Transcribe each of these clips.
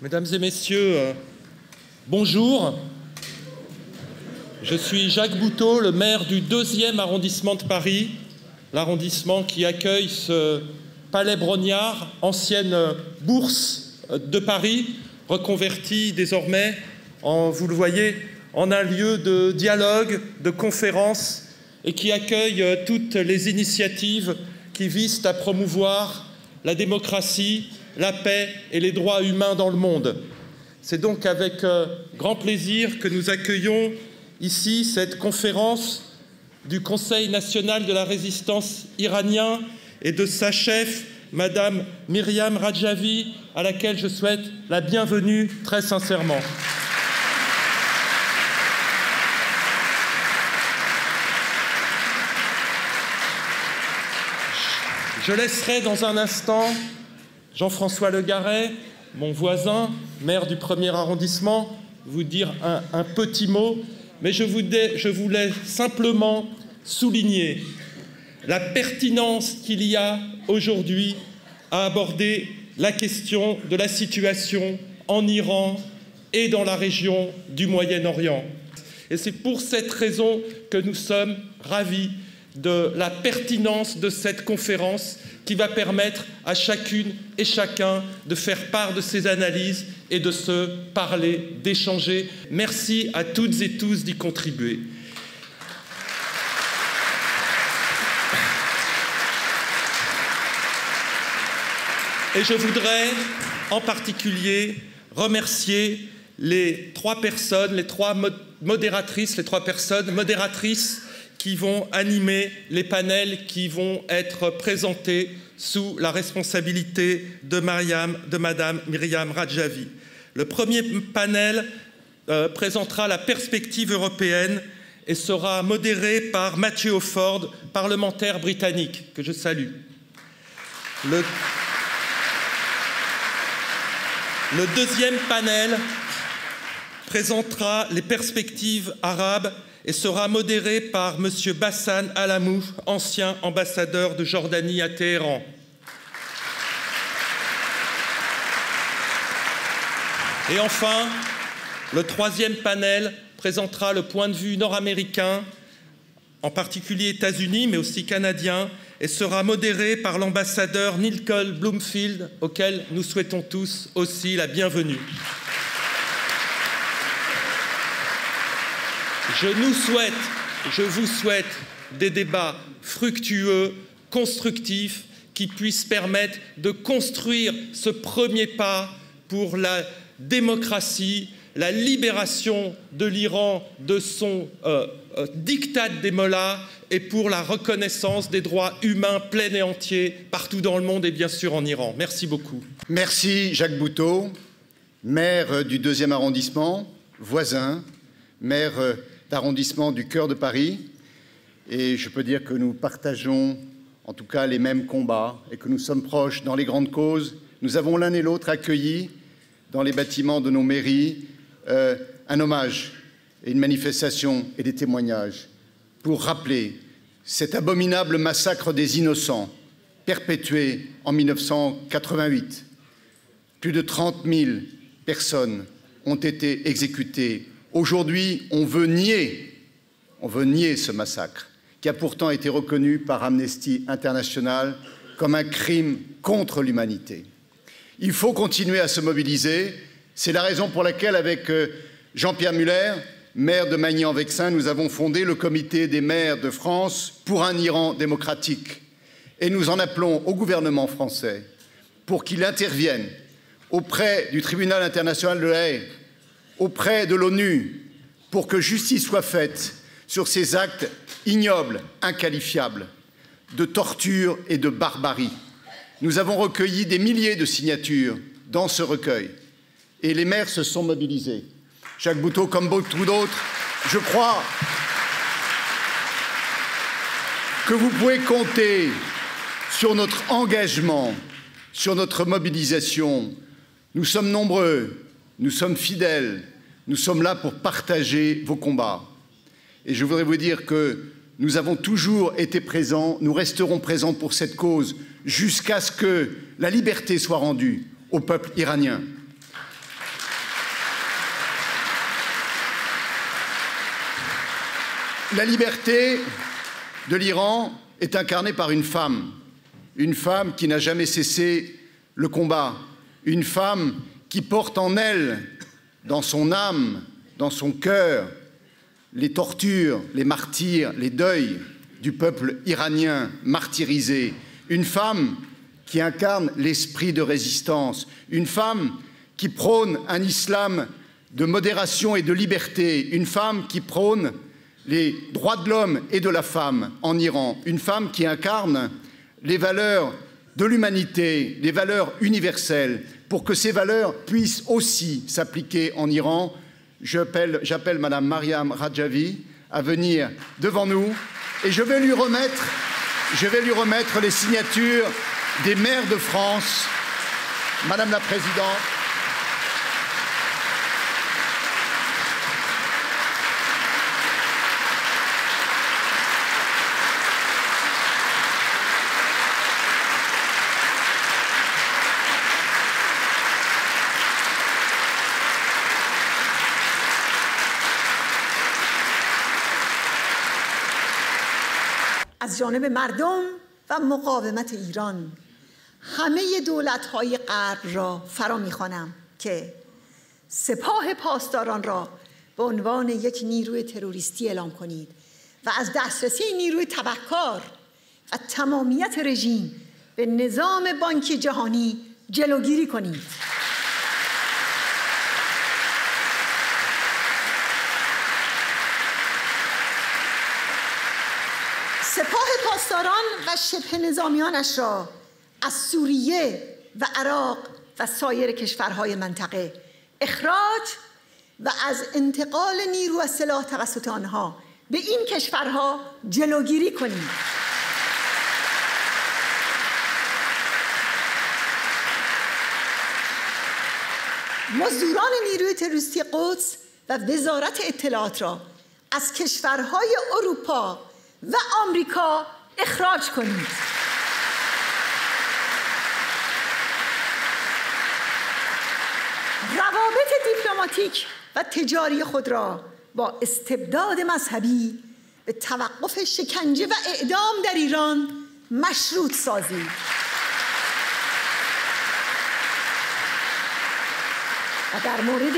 Mesdames et messieurs, bonjour. Je suis Jacques Bouteau, le maire du 2e arrondissement de Paris, l'arrondissement qui accueille ce palais Brongniart, ancienne bourse de Paris, reconvertie désormais, vous le voyez, en un lieu de dialogue, de conférence, et qui accueille toutes les initiatives qui visent à promouvoir la démocratie, la paix et les droits humains dans le monde. C'est donc avec grand plaisir que nous accueillons ici cette conférence du Conseil national de la résistance iranien et de sa chef, Madame Myriam Radjavi, à laquelle je souhaite la bienvenue très sincèrement. Je laisserai dans un instant Jean-François Le Garret, mon voisin, maire du 1er arrondissement, vous dire un petit mot, mais je voulais simplement souligner la pertinence qu'il y a aujourd'hui à aborder la question de la situation en Iran et dans la région du Moyen-Orient. Et c'est pour cette raison que nous sommes ravis de la pertinence de cette conférence qui va permettre à chacune et chacun de faire part de ses analyses et de se parler, d'échanger. Merci à toutes et tous d'y contribuer. Et je voudrais en particulier remercier les trois personnes modératrices qui vont animer les panels qui vont être présentés sous la responsabilité de Madame Myriam Radjavi. Le premier panel présentera la perspective européenne et sera modéré par Matthew Offord, parlementaire britannique, que je salue. Le deuxième panel présentera les perspectives arabes et sera modéré par M. Bassam Alamou, ancien ambassadeur de Jordanie à Téhéran. Et enfin, le troisième panel présentera le point de vue nord-américain, en particulier États-Unis, mais aussi canadien, et sera modéré par l'ambassadeur Nicole Bloomfield, auquel nous souhaitons tous aussi la bienvenue. Je vous souhaite des débats fructueux, constructifs, qui puissent permettre de construire ce premier pas pour la démocratie, la libération de l'Iran de son diktat des mollahs et pour la reconnaissance des droits humains pleins et entiers partout dans le monde et bien sûr en Iran. Merci beaucoup. Merci Jacques Bouteau, maire du 2e arrondissement, voisin, maire d'arrondissement du cœur de Paris, et je peux dire que nous partageons en tout cas les mêmes combats et que nous sommes proches dans les grandes causes. Nous avons l'un et l'autre accueilli dans les bâtiments de nos mairies un hommage et une manifestation et des témoignages pour rappeler cet abominable massacre des innocents perpétué en 1988. Plus de 30 000 personnes ont été exécutées. Aujourd'hui, on veut nier ce massacre, qui a pourtant été reconnu par Amnesty International comme un crime contre l'humanité. Il faut continuer à se mobiliser. C'est la raison pour laquelle, avec Jean-Pierre Muller, maire de Magny-en-Vexin, nous avons fondé le Comité des maires de France pour un Iran démocratique. Et nous en appelons au gouvernement français pour qu'il intervienne auprès du Tribunal international de la Haye, auprès de l'ONU, pour que justice soit faite sur ces actes ignobles, inqualifiables, de torture et de barbarie. Nous avons recueilli des milliers de signatures dans ce recueil et les maires se sont mobilisés. Jacques Bouteau, comme beaucoup d'autres, je crois que vous pouvez compter sur notre engagement, sur notre mobilisation. Nous sommes nombreux. Nous sommes fidèles, nous sommes là pour partager vos combats. Et je voudrais vous dire que nous avons toujours été présents, nous resterons présents pour cette cause jusqu'à ce que la liberté soit rendue au peuple iranien. La liberté de l'Iran est incarnée par une femme qui n'a jamais cessé le combat, une femme qui porte en elle, dans son âme, dans son cœur, les tortures, les martyrs, les deuils du peuple iranien martyrisé, une femme qui incarne l'esprit de résistance, une femme qui prône un islam de modération et de liberté, une femme qui prône les droits de l'homme et de la femme en Iran, une femme qui incarne les valeurs de l'humanité, les valeurs universelles. Pour que ces valeurs puissent aussi s'appliquer en Iran, j'appelle Madame Mariam Rajavi à venir devant nous et je vais lui remettre les signatures des maires de France. Madame la Présidente. از جانب مردم و مقاومت ایران همه دولت‌های غرب را فرا می‌خوانم که سپاه پاسداران را به عنوان یک نیروی تروریستی اعلام کنید و از دسترسی نیروی تبهکار و تمامیت رژیم به نظام بانکی جهانی جلوگیری کنید. سپاه پاسداران و شبه نظامیانش را از سوریه و عراق و سایر کشورهای منطقه اخراج و از انتقال نیرو و سلاح توسط آنها به این کشورها جلوگیری کنید. مزدوران نیروی تروریستی قدس و وزارت اطلاعات را از کشورهای اروپا و آمریکا اخراج کنید. روابط دیپلماتیک و تجاری خود را با استبداد مذهبی به توقف شکنجه و اعدام در ایران مشروط سازید. و در مورد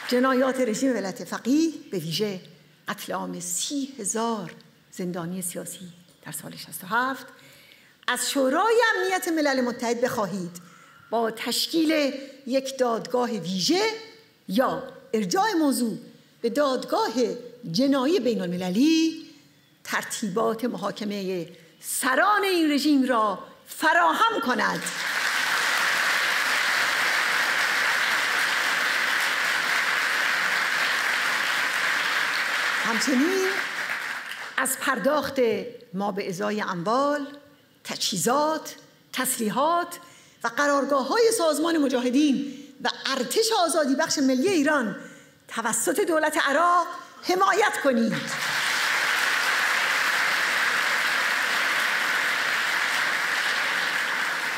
جنایات رژیم ولایت فقیه به ویژه قتل عام 30,000 زندانی سیاسی در سال 67 از شورای امنیت ملل متحد بخواهید با تشکیل یک دادگاه ویژه یا ارجاع موضوع به دادگاه جنایی بین المللی ترتیبات محاکمه سران این رژیم را فراهم کند. همچنین از پرداخت مابعضای اموال، تجهیزات، تسلیحات و قرارگاه‌های سازمان مجاهدین و ارتش آزادی بخش ملی ایران توسط دولت عراق حمایت کنید.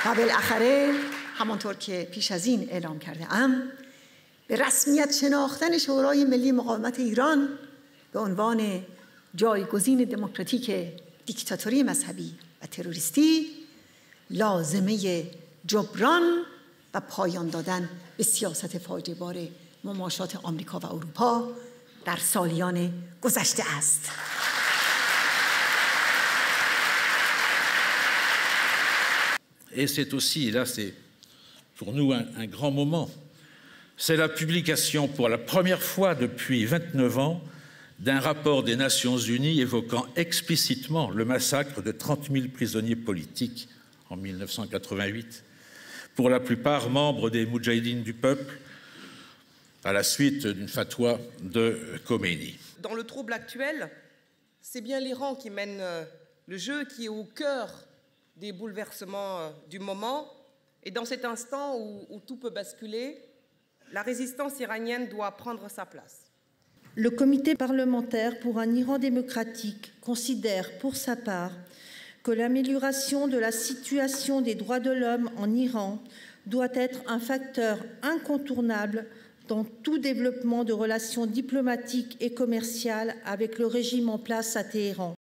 و بالاخره همانطور که پیش از این اعلام کرده ام به رسمیت شناختن شورای ملی مقاومت ایران به عنوان جایگزین دموکراتیک دیکتاتوری مذهبی و تروریستی لازمه جبران و پایان دادن به سیاست فاجعه بار مماشات آمریکا و اروپا در سالیان گذشته است. Et c'est aussi, là c'est pour nous un grand moment, c'est la publication pour la première fois depuis 29 ans d'un rapport des Nations Unies évoquant explicitement le massacre de 30 000 prisonniers politiques en 1988, pour la plupart membres des Moudjahidines du peuple, à la suite d'une fatwa de Khomeini. Dans le trouble actuel, c'est bien l'Iran qui mène le jeu, qui est au cœur des bouleversements du moment. Et dans cet instant où tout peut basculer, la résistance iranienne doit prendre sa place. Le comité parlementaire pour un Iran démocratique considère pour sa part que l'amélioration de la situation des droits de l'homme en Iran doit être un facteur incontournable dans tout développement de relations diplomatiques et commerciales avec le régime en place à Téhéran.